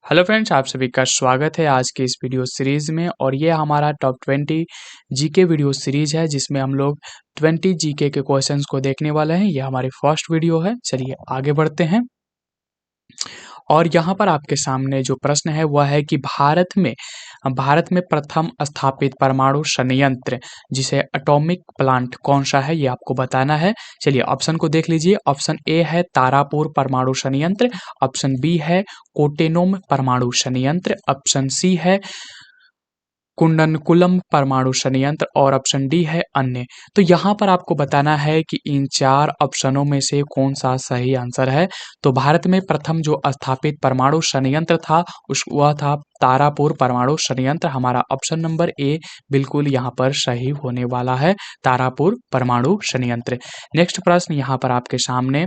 Hello friends, आप सभी का स्वागत है आज के इस वीडियो सीरीज़ में। और ये हमारा टॉप 20 जीके वीडियो सीरीज़ है जिसमें हम लोग 20 जीके के क्वेश्चंस को देखने वाले हैं। ये हमारी फर्स्ट वीडियो है। चलिए आगे बढ़ते हैं। और यहाँ पर आपके सामने जो प्रश्न है वह है कि भारत में प्रथम स्थापित परमाणु संयंत्र जिसे एटॉमिक प्लांट कौन सा है, ये आपको बताना है। चलिए ऑप्शन को देख लीजिए। ऑप्शन ए है तारापुर परमाणु संयंत्र, ऑप्शन बी है कोटेनोम परमाणु संयंत्र, ऑप्शन सी है कुंडनकुलम परमाणु संयंत्र और ऑप्शन डी है अन्य। तो यहाँ पर आपको बताना है कि इन चार ऑप्शनों में से कौन सा सही आंसर है। तो भारत में प्रथम जो स्थापित परमाणु संयंत्र था वह था तारापुर परमाणु संयंत्र। हमारा ऑप्शन नंबर ए बिल्कुल यहाँ पर सही होने वाला है, तारापुर परमाणु संयंत्र। नेक्स्ट प्रश्न यहाँ पर आपके सामने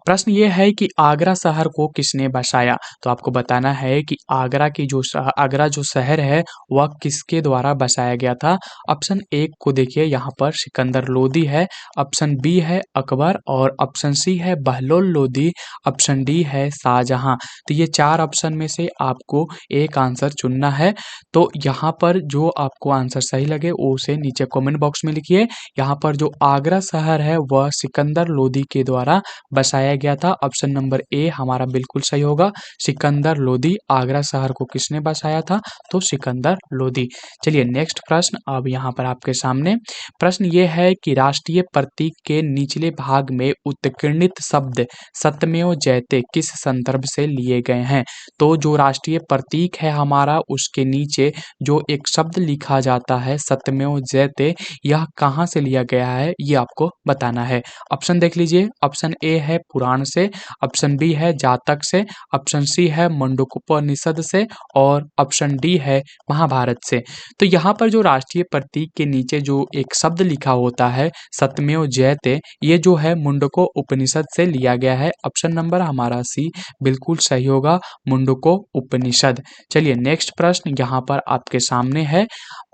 प्रश्न ये है कि आगरा शहर को किसने बसाया। तो आपको बताना है कि आगरा जो शहर है वह किसके द्वारा बसाया गया था। ऑप्शन ए को देखिए, यहाँ पर सिकंदर लोदी है, ऑप्शन बी है अकबर और ऑप्शन सी है बहलोल लोदी, ऑप्शन डी है शाहजहां। तो ये चार ऑप्शन में से आपको एक आंसर चुनना है। तो यहाँ पर जो आपको आंसर सही लगे वो उसे नीचे कमेंट बॉक्स में लिखिए। यहाँ पर जो आगरा शहर है वह सिकंदर लोदी के द्वारा बसाया गया था। ऑप्शन नंबर ए हमारा बिल्कुल सही होगा, सिकंदर लोदी। आगरा शहर को किसने बसाया था? तो सिकंदर लोदी। चलिए नेक्स्ट प्रश्न अब यहाँ पर आपके सामने प्रश्न ये है कि राष्ट्रीय प्रतीक के निचले भाग में उत्कीर्णित शब्द सत्यमेव जयते किस संदर्भ से लिए गए हैं। तो जो राष्ट्रीय प्रतीक है हमारा उसके नीचे जो एक शब्द लिखा जाता है सत्यमेव जयते, यह कहाँ से लिया गया है ये आपको बताना है। ऑप्शन देख लीजिए। ऑप्शन ए है पुराण से, ऑप्शन बी है जातक से, ऑप्शन सी है मुंडकोपनिषद से और ऑप्शन डी है महाभारत से। तो यहाँ पर जो राष्ट्रीय प्रतीक के नीचे जो एक शब्द लिखा होता है सत्यमेव जयते, ये जो है मुंडको उपनिषद से लिया गया है। ऑप्शन नंबर हमारा सी बिल्कुल सही होगा, मुंडको उपनिषद। चलिए नेक्स्ट प्रश्न यहाँ पर आपके सामने है।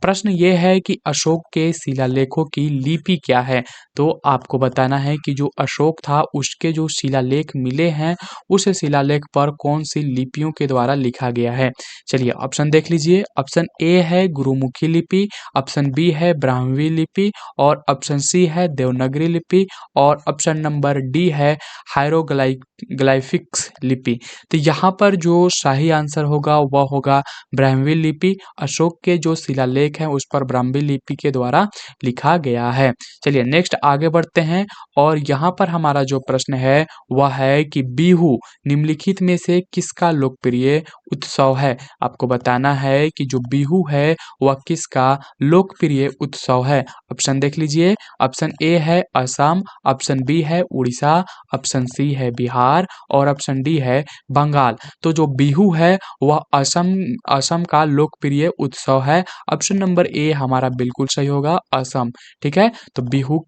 प्रश्न ये है कि अशोक के शिलालेखों की लिपि क्या है। तो आपको बताना है कि जो अशोक था उसके जो शिलालेख मिले हैं उस शिलालेख पर कौन सी लिपियों के द्वारा लिखा गया है। चलिए ऑप्शन देख लीजिए। ऑप्शन ए है गुरुमुखी लिपि, ऑप्शन बी है ब्राह्मी लिपि और ऑप्शन सी है देवनागरी लिपि और ऑप्शन नंबर डी है हायरोग्लाइफिक्स लिपि। तो यहाँ पर जो सही आंसर होगा वह होगा ब्राह्मी लिपि। अशोक के जो शिलालेख हैं उस पर ब्राह्मी लिपि के द्वारा लिखा गया है। चलिए नेक्स्ट आगे बढ़ते हैं। और यहाँ पर हमारा जो प्रश्न है वह है कि बिहू निम्नलिखित में से किसका लोकप्रिय उत्सव है। आपको बताना है कि जो बिहू है वह किसका लोकप्रिय उत्सव है। ऑप्शन देख लीजिए। ऑप्शन ए है असम, ऑप्शन बी है उड़ीसा, ऑप्शन सी है बिहार और ऑप्शन डी है बंगाल। तो जो बिहू है वह असम का लोकप्रिय उत्सव है। ऑप्शन नंबर ए हमारा बिल्कुल सही होगा, असम। ठीक है, तो बिहू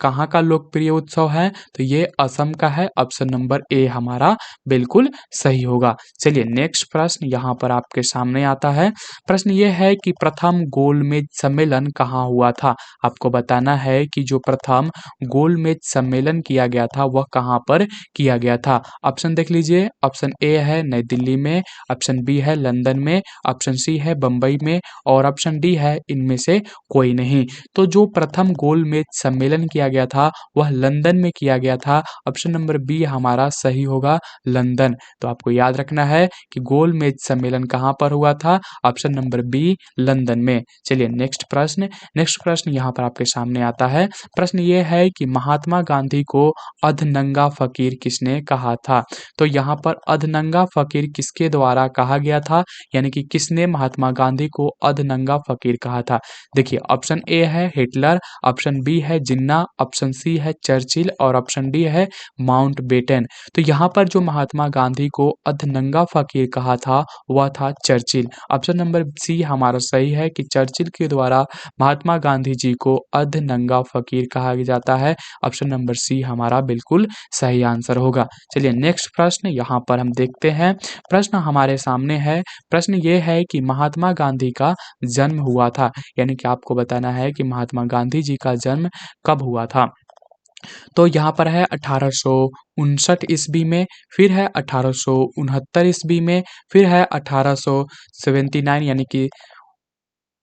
कहाँ का लोकप्रिय उत्सव है? तो ये असम का है। ऑप्शन नंबर ए हमारा बिल्कुल सही होगा। चलिए नेक्स्ट प्रश्न यहाँ पर आपके सामने आता है। प्रश्न ये है कि प्रथम गोलमेज सम्मेलन कहाँ हुआ था। आपको बताना है कि जो प्रथम गोलमेज सम्मेलन किया गया था वह कहाँ पर किया गया था। ऑप्शन देख लीजिए। ऑप्शन ए है नई दिल्ली में, ऑप्शन बी है लंदन में, ऑप्शन सी है बम्बई में और ऑप्शन डी है इनमें से कोई नहीं। तो जो प्रथम गोलमेज सम्मेलन किया गया था वह लंदन में किया गया था। ऑप्शन नंबर बी हमारा सही होगा, लंदन। तो आपको याद रखना है कि गोलमेज सम्मेलन कहाँ पर हुआ था। ऑप्शन नंबर बी लंदन में। चलिए नेक्स्ट प्रश्न यहाँ पर आपके सामने आता है। प्रश्न ये है कि महात्मा गांधी को अधनंगा फकीर किसने कहा था। तो यहाँ पर अधनंगा फकीर किसके द्वारा कहा गया था, यानी कि किसने महात्मा गांधी को अधनंगा फकीर कहा था। देखिए ऑप्शन ए है हिटलर, ऑप्शन बी है जिन्ना, ऑप्शन सी है चर्चिल और ऑप्शन डी है माउंटबेटन। तो यहाँ पर जो महात्मा गांधी को अधनंगा फकीर कहा था वह था चर्चिल। ऑप्शन नंबर सी हमारा सही है कि चर्चिल के द्वारा महात्मा गांधी जी को अधनंगा फकीर कहा जाता है। ऑप्शन नंबर सी हमारा बिल्कुल सही आंसर होगा। चलिए नेक्स्ट प्रश्न यहाँ पर हम देखते हैं। प्रश्न हमारे सामने है। प्रश्न ये है कि महात्मा गांधी का जन्म हुआ था, यानी कि आपको बताना है कि महात्मा गांधी जी का जन्म कब हुआ था। तो यहाँ पर है 1859 ईस्वी में, फिर है 1869 ईस्वी में, फिर है 1879 यानी कि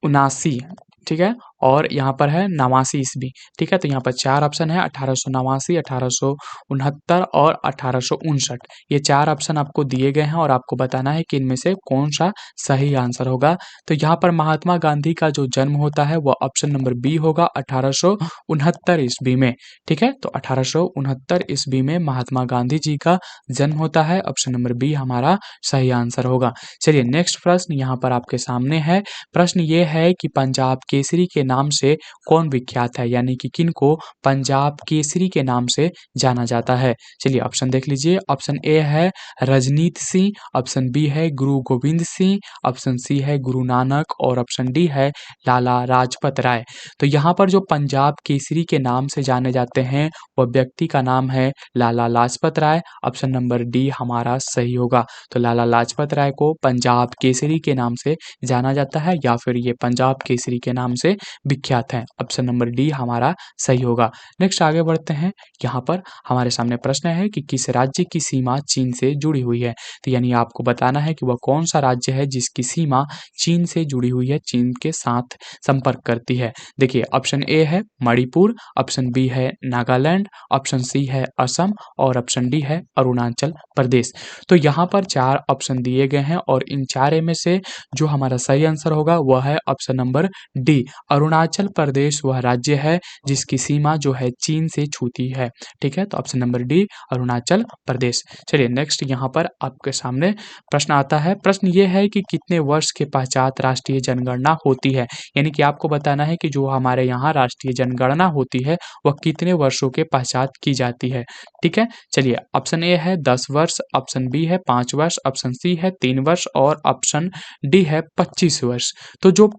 79, ठीक है? और यहाँ पर है 89 ईस्वी, ठीक है? तो यहाँ पर 4 ऑप्शन है 1889, 1869 और 1859। ये 4 ऑप्शन आपको दिए गए हैं और आपको बताना है कि इनमें से कौन-सा सही आंसर होगा। तो यहाँ पर महात्मा गांधी का जो जन्म होता है वह ऑप्शन नंबर बी होगा 1869 ईस्वी में, ठीक है? तो 1869 ईस्वी में महात्मा गांधी जी का जन्म होता है, ऑप्शन नंबर बी हमारा सही आंसर होगा। चलिए नेक्स्ट प्रश्न यहाँ पर आपके सामने है। प्रश्न ये है कि पंजाब केसरी के नाम से कौन विख्यात है, यानी कि किनको पंजाब केसरी के नाम से जाना जाता है। चलिए ऑप्शन देख लीजिए। ऑप्शन ए है रजनीत सिंह, ऑप्शन बी है गुरु गोविंद सिंह, ऑप्शन सी है गुरु नानक और ऑप्शन डी है लाला लाजपत राय। तो यहाँ पर जो पंजाब केसरी के नाम से जाने जाते हैं वह व्यक्ति का नाम है Lala Lajpat Rai, option number D हमारा सही होगा। तो लाला लाजपत राय को पंजाब केसरी के नाम से जाना जाता है या फिर ये पंजाब केसरी के नाम से विख्यात हैं, ऑप्शन नंबर डी हमारा सही होगा। नेक्स्ट आगे बढ़ते हैं। यहाँ पर हमारे सामने प्रश्न है कि किस राज्य की सीमा चीन से जुड़ी हुई है। तो यानी आपको बताना है कि वह कौन सा राज्य है जिसकी सीमा चीन से जुड़ी हुई है, चीन के साथ संपर्क करती है। देखिए ऑप्शन ए है मणिपुर, ऑप्शन बी है नागालैंड, ऑप्शन सी है असम और ऑप्शन डी है अरुणाचल प्रदेश। तो यहाँ पर 4 ऑप्शन दिए गए हैं और इन चारे में से जो हमारा सही आंसर होगा वह है option number D, Arunachal Pradesh वह राज्य है जिसकी सीमा जो है चीन से छूती है, ठीक है? तो option number D Arunachal Pradesh. चलिए नेक्स्ट यहाँ पर आपके सामने प्रश्न आता है। प्रश्न ये है कि कितने वर्ष के पश्चात राष्ट्रीय जनगणना होती है, यानी कि आपको बताना है कि जो हमारे यहाँ राष्ट्रीय जनगणना होती है वह कितने वर्षों के पश्चात की जाती है, ठीक है? चलिए ऑप्शन ए है 10 वर्ष, ऑप्शन बी है 5 वर्ष, ऑप्शन सी है 3 वर्ष और ऑप्शन डी है 25 वर्ष। तो जो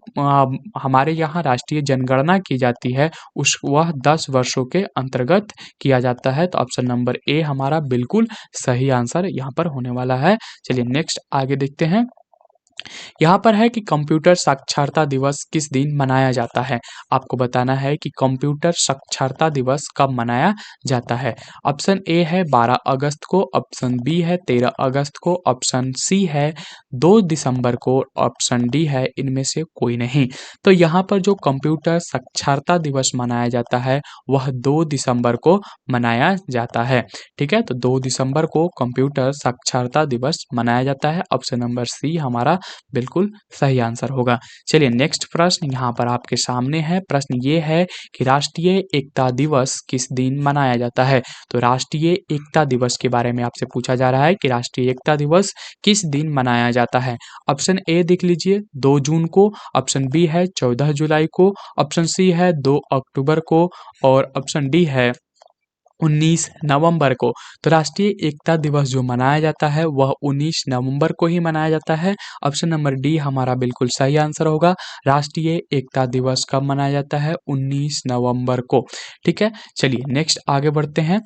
हमारे यहाँ राष्ट्रीय जनगणना की जाती है उस वह 10 वर्षों के अंतर्गत किया जाता है। तो ऑप्शन नंबर ए हमारा बिल्कुल सही आंसर यहाँ पर होने वाला है। चलिए नेक्स्ट आगे देखते हैं। यहाँ पर है कि कंप्यूटर साक्षरता दिवस किस दिन मनाया जाता है। आपको बताना है कि कंप्यूटर साक्षरता दिवस कब मनाया जाता है। ऑप्शन ए है 12 अगस्त को, ऑप्शन बी है 13 अगस्त को, ऑप्शन सी है 2 दिसंबर को, ऑप्शन डी है इनमें से कोई नहीं। तो यहाँ पर जो कंप्यूटर साक्षरता दिवस मनाया जाता है वह 2 दिसंबर को मनाया जाता है, ठीक है? तो 2 दिसंबर को कंप्यूटर साक्षरता दिवस मनाया जाता है, ऑप्शन नंबर सी हमारा बिल्कुल सही आंसर होगा। चलिए नेक्स्ट प्रश्न यहाँ पर आपके सामने है। प्रश्न ये है कि राष्ट्रीय एकता दिवस किस दिन मनाया जाता है। तो राष्ट्रीय एकता दिवस के बारे में आपसे पूछा जा रहा है कि राष्ट्रीय एकता दिवस किस दिन मनाया जाता है। ऑप्शन ए देख लीजिए 2 जून को, ऑप्शन बी है 14 जुलाई को, ऑप्शन सी है 2 अक्टूबर को और ऑप्शन डी है 19 नवंबर को। तो राष्ट्रीय एकता दिवस जो मनाया जाता है वह 19 नवंबर को ही मनाया जाता है। ऑप्शन नंबर डी हमारा बिल्कुल सही आंसर होगा। राष्ट्रीय एकता दिवस कब मनाया जाता है? 19 नवंबर को, ठीक है? चलिए नेक्स्ट आगे बढ़ते हैं।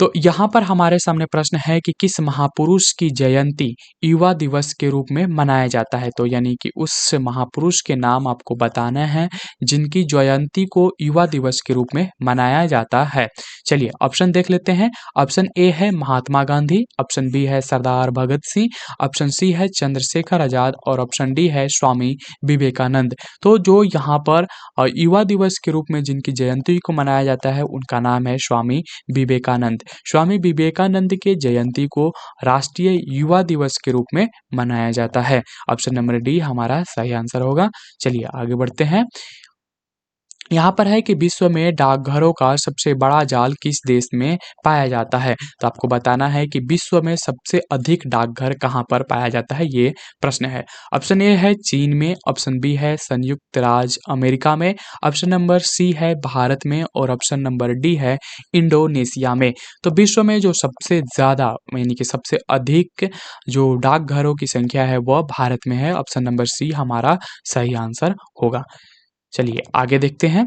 तो यहाँ पर हमारे सामने प्रश्न है कि किस महापुरुष की जयंती युवा दिवस के रूप में मनाया जाता है। तो यानी कि उस महापुरुष के नाम आपको बताना है जिनकी जयंती को युवा दिवस के रूप में मनाया जाता है। चलिए ऑप्शन देख लेते हैं। ऑप्शन ए है महात्मा गांधी, ऑप्शन बी है सरदार भगत सिंह, ऑप्शन सी है चंद्रशेखर आजाद और ऑप्शन डी है स्वामी विवेकानंद। तो जो यहाँ पर युवा दिवस के रूप में जिनकी जयंती को मनाया जाता है उनका नाम है स्वामी विवेकानंद। स्वामी विवेकानंद के जयंती को राष्ट्रीय युवा दिवस के रूप में मनाया जाता है। ऑप्शन नंबर डी हमारा सही आंसर होगा। चलिए आगे बढ़ते हैं। यहाँ पर है कि विश्व में डाकघरों का सबसे बड़ा जाल किस देश में पाया जाता है। तो आपको बताना है कि विश्व में सबसे अधिक डाकघर कहाँ पर पाया जाता है, ये प्रश्न है। ऑप्शन ए है चीन में, ऑप्शन बी है संयुक्त राज्य अमेरिका में, ऑप्शन नंबर सी है भारत में और ऑप्शन नंबर डी है इंडोनेशिया में। तो विश्व में जो सबसे ज़्यादा यानी कि सबसे अधिक जो डाकघरों की संख्या है वह भारत में है। ऑप्शन नंबर सी हमारा सही आंसर होगा। चलिए आगे देखते हैं।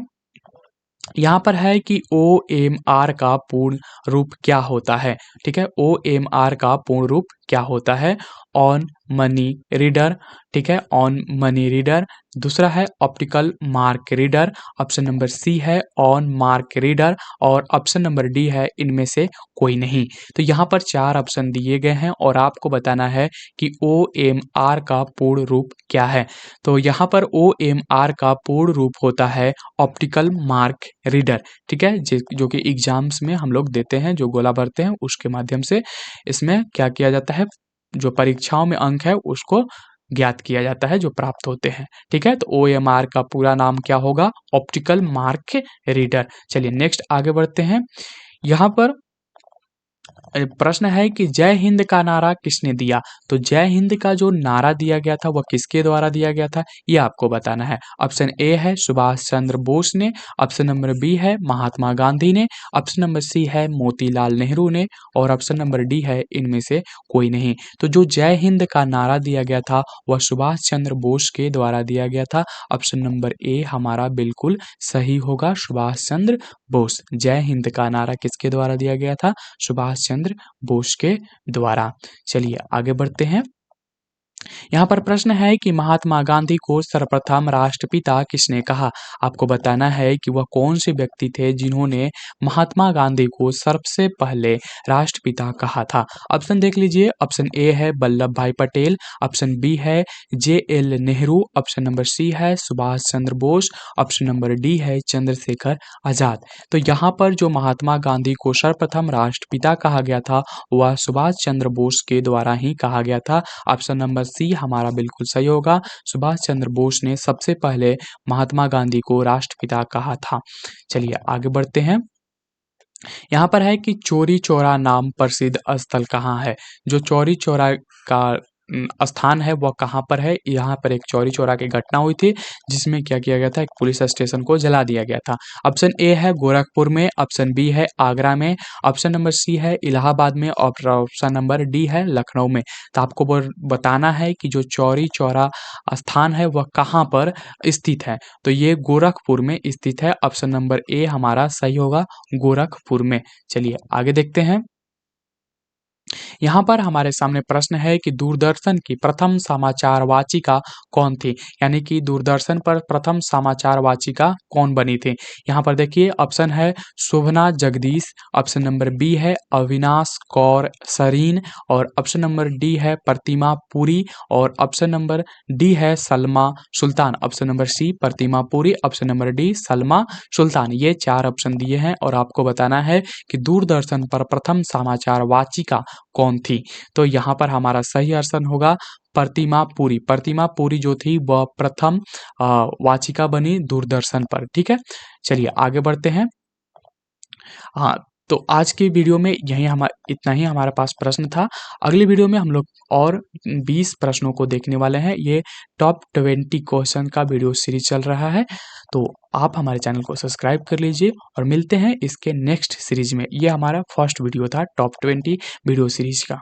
यहाँ पर है कि OMR का पूर्ण रूप क्या होता है, ठीक है? OMR का पूर्ण रूप क्या होता है? ऑन मनी रीडर, ठीक है, ऑन मनी रीडर। दूसरा है optical mark reader, option number C है ऑन मार्क रीडर, और ऑप्शन नंबर डी है इनमें से कोई नहीं। तो यहाँ पर 4 ऑप्शन दिए गए हैं और आपको बताना है कि OMR का पूर्ण रूप क्या है। तो यहाँ पर OMR का पूर्ण रूप होता है ऑप्टिकल मार्क रीडर, ठीक है, जो कि एग्जाम्स में हम लोग देते हैं, जो गोला भरते हैं उसके माध्यम से इसमें क्या किया जाता है, जो परीक्षाओं में अंक है उसको ज्ञात किया जाता है, जो प्राप्त होते हैं, ठीक है। तो OMR का पूरा नाम क्या होगा, ऑप्टिकल मार्क रीडर। चलिए नेक्स्ट आगे बढ़ते हैं। यहाँ पर प्रश्न है कि जय हिंद का नारा किसने दिया। तो जय हिंद का जो नारा दिया गया था वह किसके द्वारा दिया गया था, ये आपको बताना है। ऑप्शन ए है सुभाष चंद्र बोस ने, ऑप्शन नंबर बी है महात्मा गांधी ने, ऑप्शन नंबर सी है मोतीलाल नेहरू ने, और ऑप्शन नंबर डी है इनमें से कोई नहीं। तो जो जय हिंद का नारा दिया गया था वह सुभाष चंद्र बोस के द्वारा दिया गया था। ऑप्शन नंबर ए हमारा बिल्कुल सही होगा, सुभाष चंद्र बोस। जय हिंद का नारा किसके द्वारा दिया गया था, सुभाष चंद्र बोस के द्वारा। चलिए आगे बढ़ते हैं। यहाँ पर प्रश्न है कि महात्मा गांधी को सर्वप्रथम राष्ट्रपिता किसने कहा। आपको बताना है कि वह कौन से व्यक्ति थे जिन्होंने महात्मा गांधी को सबसे पहले राष्ट्रपिता कहा था। ऑप्शन देख लीजिए, ऑप्शन ए है वल्लभ भाई पटेल, ऑप्शन बी है JL Nehru, option number C है Subhash Chandra Bose, option number D है चंद्रशेखर आजाद। तो यहाँ पर जो महात्मा गांधी को सर्वप्रथम राष्ट्रपिता कहा गया था वह सुभाष चंद्र बोस के द्वारा ही कहा गया था। ऑप्शन नंबर सी हमारा बिल्कुल सही होगा, सुभाष चंद्र बोस ने सबसे पहले महात्मा गांधी को राष्ट्रपिता कहा था। चलिए आगे बढ़ते हैं। यहाँ पर है कि चौरी चौरा नाम प्रसिद्ध स्थल कहाँ है। जो चौरी चौरा का स्थान है वह कहाँ पर है। यहाँ पर एक चौरी चौरा की घटना हुई थी जिसमें क्या किया गया था, एक पुलिस स्टेशन को जला दिया गया था। ऑप्शन ए है गोरखपुर में, ऑप्शन बी है आगरा में, ऑप्शन नंबर सी है इलाहाबाद में, और ऑप्शन नंबर डी है लखनऊ में। तो आपको बताना है कि जो चौरी चौरा स्थान है वह कहाँ पर स्थित है। तो ये गोरखपुर में स्थित है। ऑप्शन नंबर ए हमारा सही होगा, गोरखपुर में। चलिए आगे देखते हैं। यहाँ पर हमारे सामने प्रश्न है कि दूरदर्शन की प्रथम समाचार वाचिका कौन थी, यानी कि दूरदर्शन पर प्रथम समाचार वाचिका कौन बनी थी। यहाँ पर देखिए ऑप्शन है शोभना जगदीश, ऑप्शन नंबर बी है अविनाश कौर सरीन, और ऑप्शन नंबर डी है प्रतिमा पुरी, और ऑप्शन नंबर डी है Salma Sultan. Option number C Pratima Puri, option number D Salma Sultan. ये 4 ऑप्शन दिए हैं और आपको बताना है कि दूरदर्शन पर प्रथम समाचार वाचिका कौन थी। तो यहाँ पर हमारा सही आंसर होगा प्रतिमा पुरी। प्रतिमा पुरी जो थी वह प्रथम वाचिका बनी दूरदर्शन पर, ठीक है। चलिए आगे बढ़ते हैं। हाँ, तो आज की वीडियो में यही इतना ही हमारे पास प्रश्न था। अगली वीडियो में हम लोग और 20 प्रश्नों को देखने वाले हैं। ये टॉप 20 क्वेश्चन का वीडियो सीरीज चल रहा है, तो आप हमारे चैनल को सब्सक्राइब कर लीजिए और मिलते हैं इसके नेक्स्ट सीरीज में। ये हमारा फर्स्ट वीडियो था टॉप 20 वीडियो सीरीज का।